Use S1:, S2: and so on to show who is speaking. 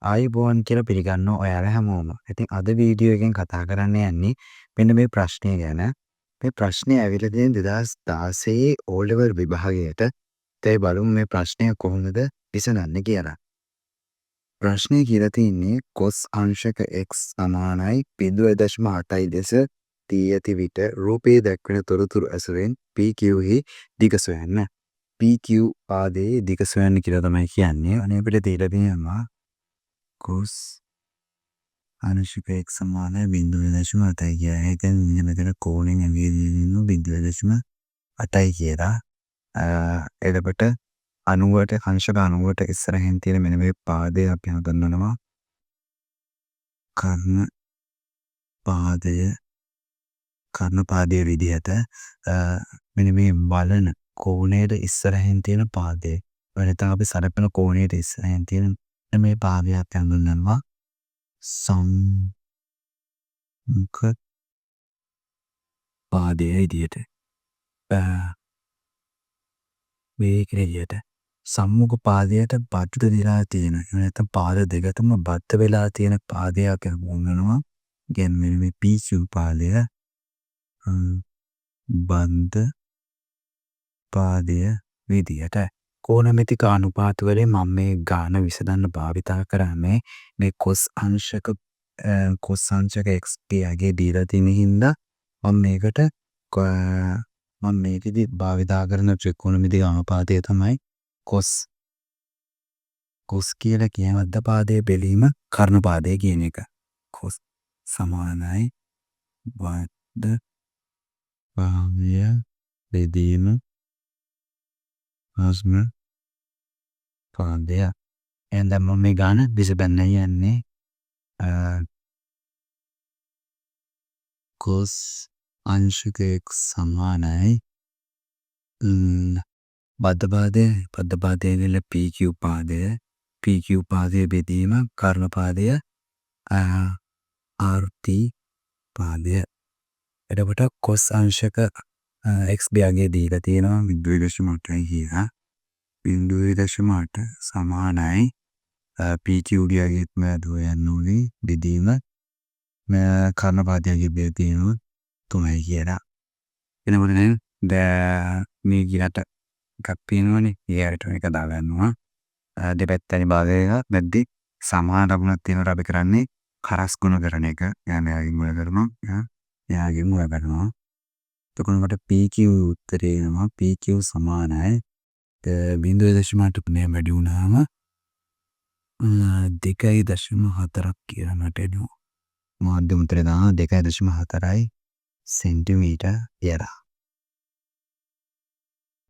S1: ආයුබෝවන් කියලා පිළිගන්නවා ඔයාලා හැමෝම. ඉතින් අද වීඩියෝ එකෙන් කතා කරන්න යන්නේ මෙන්න මේ ප්‍රශ්නය ගැන. මේ ප්‍රශ්නේ ඇවිල්ලා තියෙන 2016 O level විභාගයට. ඒයි බලමු මේ ප්‍රශ්නය කොහොමද විසඳන්නේ කියලා. ප්‍රශ්නේ කියලා තියෙන්නේ cos අංශක x සමානයි 0.8 ලෙස දී ඇති විට රූපයේ දැක්වෙන තොරතුරු ඇසුරෙන් PQ හි දිග සොයන්න. PQ පාදයේ දිග සොයන්න කියලා තමයි කියන්නේ. අනේ අපිට දීලා තියෙනවා cos අනුශික x සමානයි 0.8යි කියලා. ඒකෙන් මෙතන කෝණයෙන් ඇවිල්ලා 0.8යි කියලා. එතකොට 90ට අංශක 90ට ඉස්සරහින් තියෙන මෙන්න මේ පාදය අපි හඳුන්වනවා කර්ණ පාදයේ විදිහට මෙන්න මේ බලන කෝණයට ඉස්සරහින් තියෙන පාදය. නැත්නම් අපි සරපන කෝණයට ඉස්සරහින් තියෙන මේ පාදය අපි හඳුන්වනවා සම්මුඛ පාදයේ විදිහට. මේක විදිහට සම්මුඛ පාදයට බද්ධ වෙලා තියෙන. නැත්නම් පාද දෙකටම බද්ධ වෙලා තියෙන පාදයක් හඳුන්වනවා. කියන්නේ මේ PQ පාදය බද්ධ පාදය විදිහට. කෝණමිතික අනුපාත වලින් මම මේ ගාන විසඳන්න භාවිතා කරන්නේ මේ cos අංශක x ගේ දීලා තියෙන හින්දා මම මේකෙදි භාවිතා කරන ත්‍රිකෝණමිතික අනුපාතය තමයි cos කියලා කියන මධ්‍ය පාදයේ බෙලීම කර්ණ පාදයේ කියන එක. cos සමානයි මධ්‍ය පාදය බෙදීම කර්ණ පාදය. එහෙනම් මම මේ ගාන විසඳන්න යන්නේ cos අංශක x සමානයි බද්ධ පාදයේ ඉඳලා PQ පාදය බෙදීම කර්ණ පාදය RT පාදය. එතකොට cos අංශක x භාගයේ දීලා තියෙනවා 0.8යි කියලා. 0.8 සමානයි PQ භාගයේත් මම යන්න ඕනේ බෙදීම කර්ණ පාදයේ බෙදීම 3යි කියලා. එනකොට මේ ගිරට එකක් තියෙනවනේ. ඊයට මේක දාගන්නවා. දෙපැත්තේ භාගයක මැද්දේ සමාන ලකුණක් තියෙනවා. අපි කරන්නේ කරස් ගුණ කරන එක. යාගෙන් මුල කරනවා. යාගෙන් මුල කරනවා. එතකොට මට PQ උත්තරේ එනවා. PQ සමානයි 0.8 මෙහෙම වැඩි වුණාම 2.4ක් කියලා මට එනවා. මාධ්‍යම උත්තරේ දානවා 2.4යි සෙන්ටිමීටර් කියලා.